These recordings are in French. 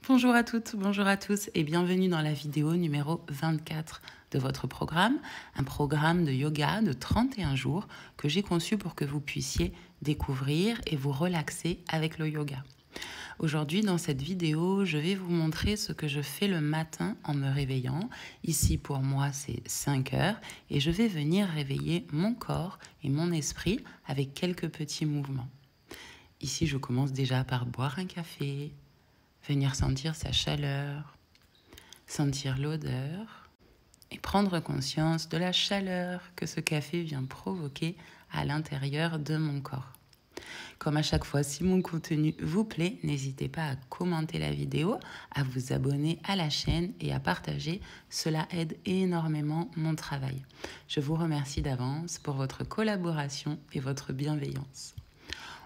Bonjour à toutes, bonjour à tous et bienvenue dans la vidéo numéro 24 de votre programme, un programme de yoga de 31 jours que j'ai conçu pour que vous puissiez découvrir et vous relaxer avec le yoga. Aujourd'hui, dans cette vidéo, je vais vous montrer ce que je fais le matin en me réveillant. Ici, pour moi, c'est 5 heures et je vais venir réveiller mon corps et mon esprit avec quelques petits mouvements. Ici, je commence déjà par boire un café, venir sentir sa chaleur, sentir l'odeur et prendre conscience de la chaleur que ce café vient provoquer à l'intérieur de mon corps. Comme à chaque fois, si mon contenu vous plaît, n'hésitez pas à commenter la vidéo, à vous abonner à la chaîne et à partager. Cela aide énormément mon travail. Je vous remercie d'avance pour votre collaboration et votre bienveillance.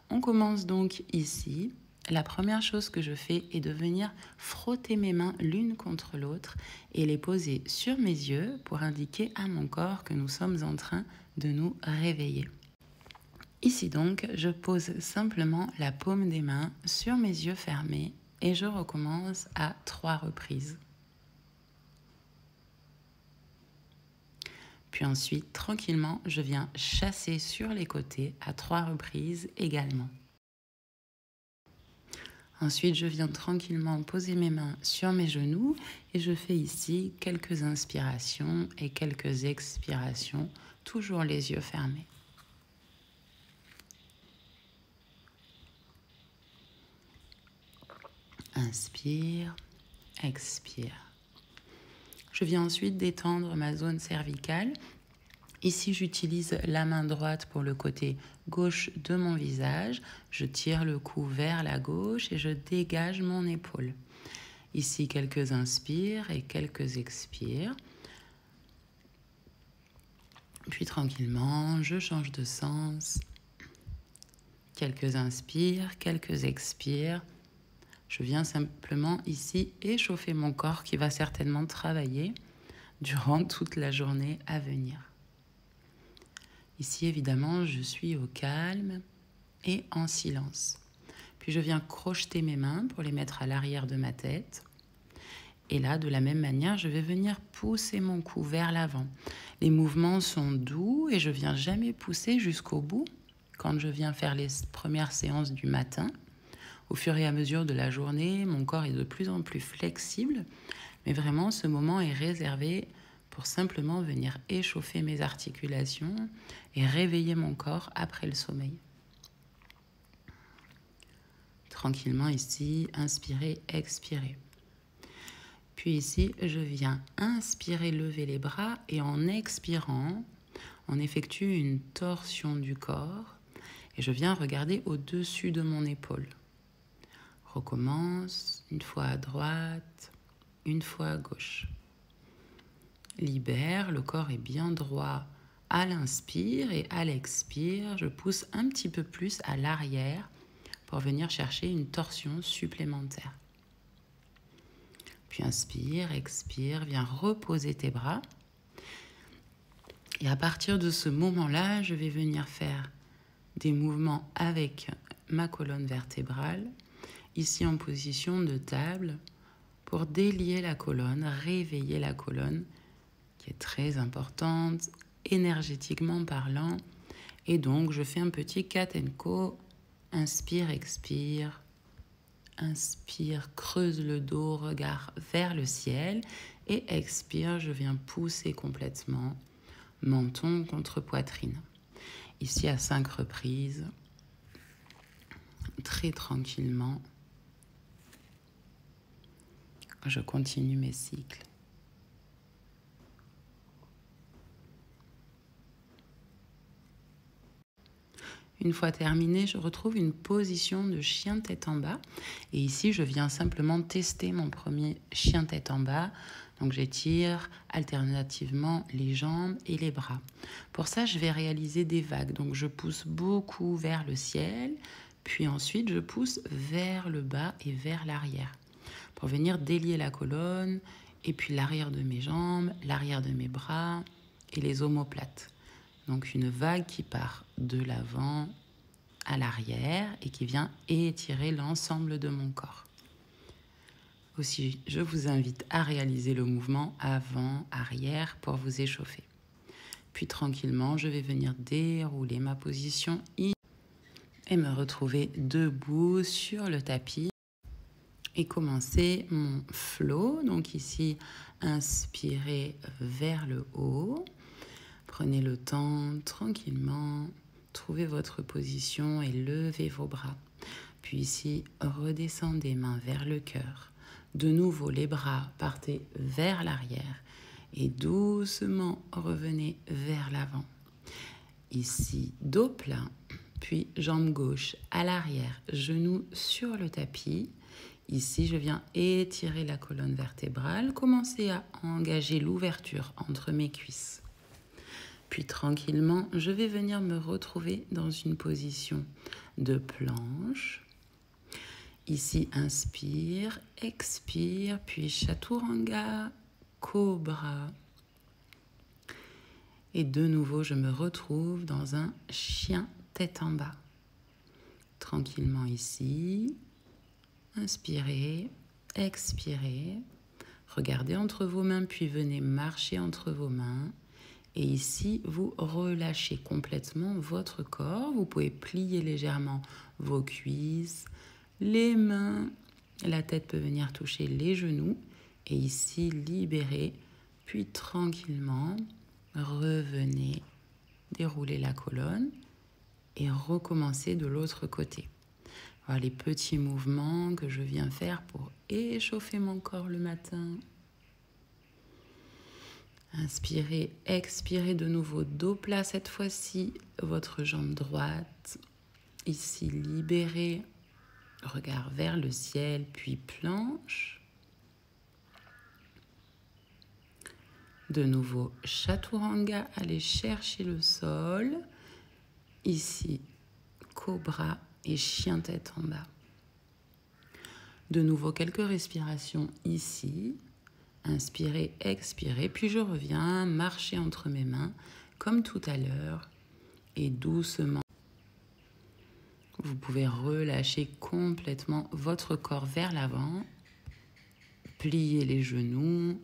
On commence donc ici. La première chose que je fais est de venir frotter mes mains l'une contre l'autre et les poser sur mes yeux pour indiquer à mon corps que nous sommes en train de nous réveiller. Ici donc, je pose simplement la paume des mains sur mes yeux fermés et je recommence à 3 reprises. Puis ensuite, tranquillement, je viens chasser sur les côtés à 3 reprises également. Ensuite, je viens tranquillement poser mes mains sur mes genoux et je fais ici quelques inspirations et quelques expirations, toujours les yeux fermés. Inspire, expire. Je viens ensuite détendre ma zone cervicale. Ici, j'utilise la main droite pour le côté gauche de mon visage. Je tire le cou vers la gauche et je dégage mon épaule. Ici, quelques inspires et quelques expires. Puis tranquillement, je change de sens. Quelques inspires, quelques expires. Je viens simplement ici échauffer mon corps qui va certainement travailler durant toute la journée à venir. Ici, évidemment, je suis au calme et en silence. Puis je viens crocheter mes mains pour les mettre à l'arrière de ma tête. Et là, de la même manière, je vais venir pousser mon cou vers l'avant. Les mouvements sont doux et je viens jamais pousser jusqu'au bout quand je viens faire les premières séances du matin. Au fur et à mesure de la journée, mon corps est de plus en plus flexible, mais vraiment, ce moment est réservé pour simplement venir échauffer mes articulations et réveiller mon corps après le sommeil. Tranquillement ici, inspirer, expirer. Puis ici, je viens inspirer, lever les bras et en expirant, on effectue une torsion du corps et je viens regarder au-dessus de mon épaule. Recommence, une fois à droite, une fois à gauche. Libère, le corps est bien droit à l'inspire et à l'expire. Je pousse un petit peu plus à l'arrière pour venir chercher une torsion supplémentaire. Puis inspire, expire, viens reposer tes bras. Et à partir de ce moment-là, je vais venir faire des mouvements avec ma colonne vertébrale, ici en position de table, pour délier la colonne, réveiller la colonne, qui est très importante, énergétiquement parlant. Et donc, je fais un petit cat and go. Inspire, expire. Inspire, creuse le dos, regard vers le ciel. Et expire, je viens pousser complètement, menton contre poitrine. Ici, à 5 reprises, très tranquillement. Je continue mes cycles. Une fois terminé, je retrouve une position de chien tête en bas. Et ici, je viens simplement tester mon premier chien tête en bas. Donc, j'étire alternativement les jambes et les bras. Pour ça, je vais réaliser des vagues. Donc, je pousse beaucoup vers le ciel. Puis ensuite, je pousse vers le bas et vers l'arrière. Pour venir délier la colonne. Et puis l'arrière de mes jambes, l'arrière de mes bras et les omoplates. Donc une vague qui part de l'avant à l'arrière et qui vient étirer l'ensemble de mon corps. Aussi, je vous invite à réaliser le mouvement avant-arrière pour vous échauffer. Puis tranquillement, je vais venir dérouler ma position et me retrouver debout sur le tapis et commencer mon flow. Donc ici, inspirez vers le haut. Prenez le temps tranquillement, trouvez votre position et levez vos bras. Puis ici, redescendez main vers le cœur. De nouveau, les bras partez vers l'arrière et doucement revenez vers l'avant. Ici, dos plein, puis jambe gauche à l'arrière, genou sur le tapis. Ici, je viens étirer la colonne vertébrale, commencer à engager l'ouverture entre mes cuisses. Puis tranquillement, je vais venir me retrouver dans une position de planche. Ici, inspire, expire, puis chaturanga, cobra. Et de nouveau, je me retrouve dans un chien tête en bas. Tranquillement ici, inspirez, expirez. Regardez entre vos mains, puis venez marcher entre vos mains. Et ici, vous relâchez complètement votre corps. Vous pouvez plier légèrement vos cuisses, les mains. La tête peut venir toucher les genoux. Et ici, libérez. Puis tranquillement, revenez, déroulez la colonne et recommencez de l'autre côté. Voilà les petits mouvements que je viens faire pour échauffer mon corps le matin. Inspirez, expirez de nouveau, dos plat cette fois-ci, votre jambe droite. Ici, libérez, regard vers le ciel, puis planche. De nouveau, chaturanga, allez chercher le sol. Ici, cobra et chien tête en bas. De nouveau, quelques respirations ici. Inspirez, expirez, puis je reviens marcher entre mes mains comme tout à l'heure et doucement. Vous pouvez relâcher complètement votre corps vers l'avant, plier les genoux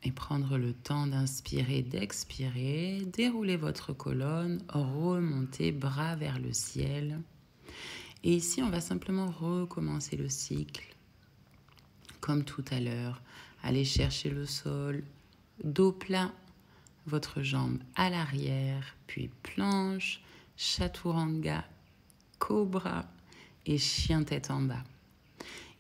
et prendre le temps d'inspirer, d'expirer, dérouler votre colonne, remonter bras vers le ciel. Et ici, on va simplement recommencer le cycle. Comme tout à l'heure, allez chercher le sol, dos plat, votre jambe à l'arrière, puis planche, chaturanga, cobra et chien tête en bas.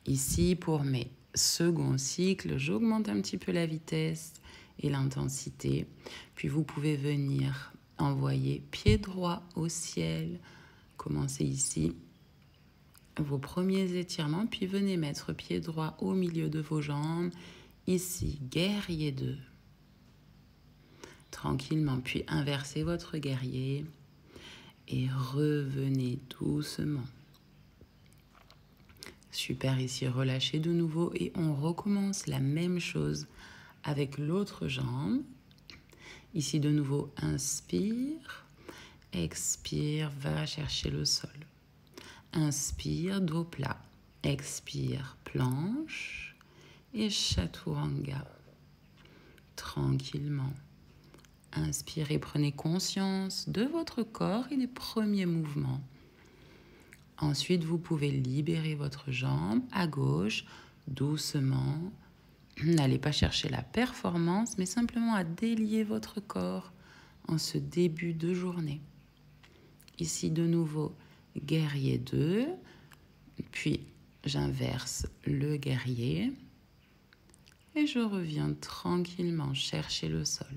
Ici, pour mes seconds cycles, j'augmente un petit peu la vitesse et l'intensité. Puis vous pouvez venir envoyer pied droit au ciel. Commencez ici. Vos premiers étirements, puis venez mettre pied droit au milieu de vos jambes. Ici, guerrier 2. Tranquillement, puis inversez votre guerrier et revenez doucement. Super, ici, relâchez de nouveau et on recommence la même chose avec l'autre jambe. Ici, de nouveau, inspire, expire, va chercher le sol. Inspire, dos plat. Expire, planche et chaturanga. Tranquillement. Inspirez, prenez conscience de votre corps et des premiers mouvements. Ensuite, vous pouvez libérer votre jambe à gauche, doucement. N'allez pas chercher la performance, mais simplement à délier votre corps en ce début de journée. Ici, de nouveau, guerrier 2, puis j'inverse le guerrier et je reviens tranquillement chercher le sol.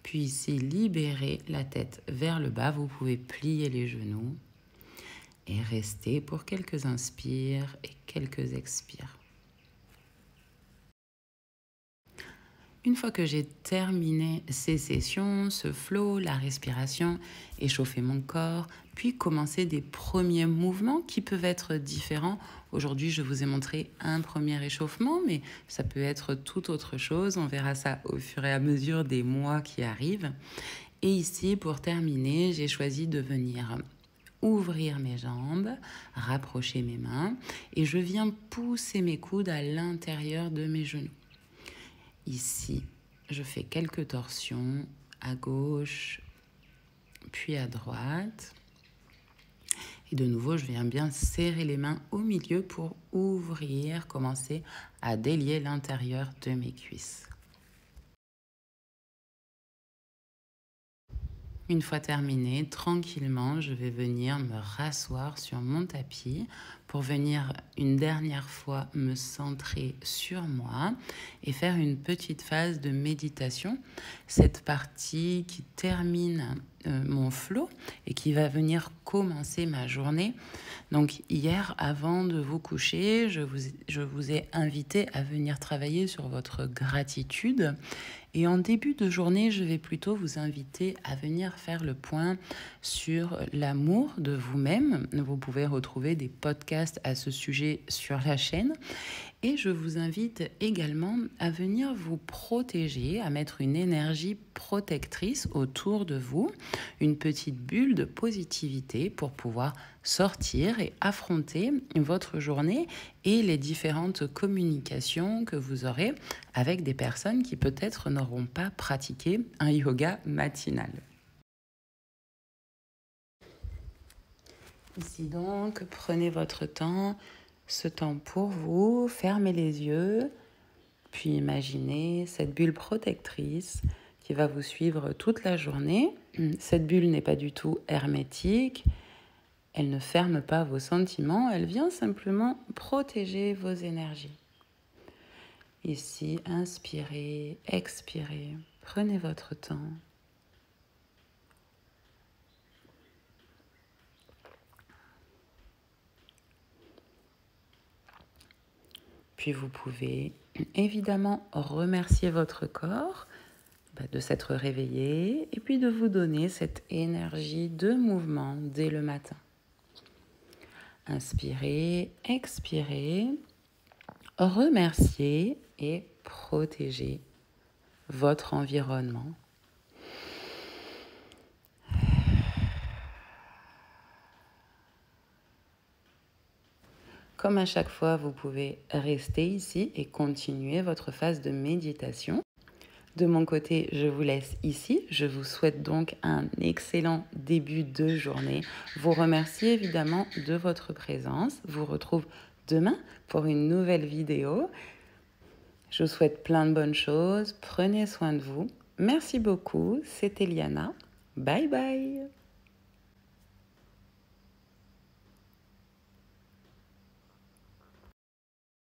Puis ici, libérez la tête vers le bas, vous pouvez plier les genoux et rester pour quelques inspires et quelques expires. Une fois que j'ai terminé ces sessions, ce flow, la respiration, échauffer mon corps, puis commencer des premiers mouvements qui peuvent être différents. Aujourd'hui, je vous ai montré un premier échauffement, mais ça peut être tout autre chose. On verra ça au fur et à mesure des mois qui arrivent. Et ici, pour terminer, j'ai choisi de venir ouvrir mes jambes, rapprocher mes mains et je viens pousser mes coudes à l'intérieur de mes genoux. Ici, je fais quelques torsions à gauche puis à droite. Et de nouveau, je viens bien serrer les mains au milieu pour ouvrir, commencer à délier l'intérieur de mes cuisses. Une fois terminé, tranquillement, je vais venir me rasseoir sur mon tapis pour venir une dernière fois me centrer sur moi et faire une petite phase de méditation. Cette partie qui termine mon flow et qui va venir commencer ma journée. Donc hier, avant de vous coucher, je vous ai invité à venir travailler sur votre gratitude. Et en début de journée, je vais plutôt vous inviter à venir faire le point sur l'amour de vous-même. Vous pouvez retrouver des podcasts à ce sujet sur la chaîne. Et je vous invite également à venir vous protéger, à mettre une énergie protectrice autour de vous, une petite bulle de positivité pour pouvoir sortir et affronter votre journée et les différentes communications que vous aurez avec des personnes qui peut-être n'auront pas pratiqué un yoga matinal. Ici donc, prenez votre temps. Ce temps pour vous, fermez les yeux, puis imaginez cette bulle protectrice qui va vous suivre toute la journée. Cette bulle n'est pas du tout hermétique, elle ne ferme pas vos sentiments, elle vient simplement protéger vos énergies. Ici, inspirez, expirez, prenez votre temps. Puis vous pouvez évidemment remercier votre corps de s'être réveillé et puis de vous donner cette énergie de mouvement dès le matin. Inspirez, expirez, remerciez et protégez votre environnement. Comme à chaque fois, vous pouvez rester ici et continuer votre phase de méditation. De mon côté, je vous laisse ici. Je vous souhaite donc un excellent début de journée. Vous remercie évidemment de votre présence. Je vous retrouve demain pour une nouvelle vidéo. Je vous souhaite plein de bonnes choses. Prenez soin de vous. Merci beaucoup. C'était Liana. Bye bye.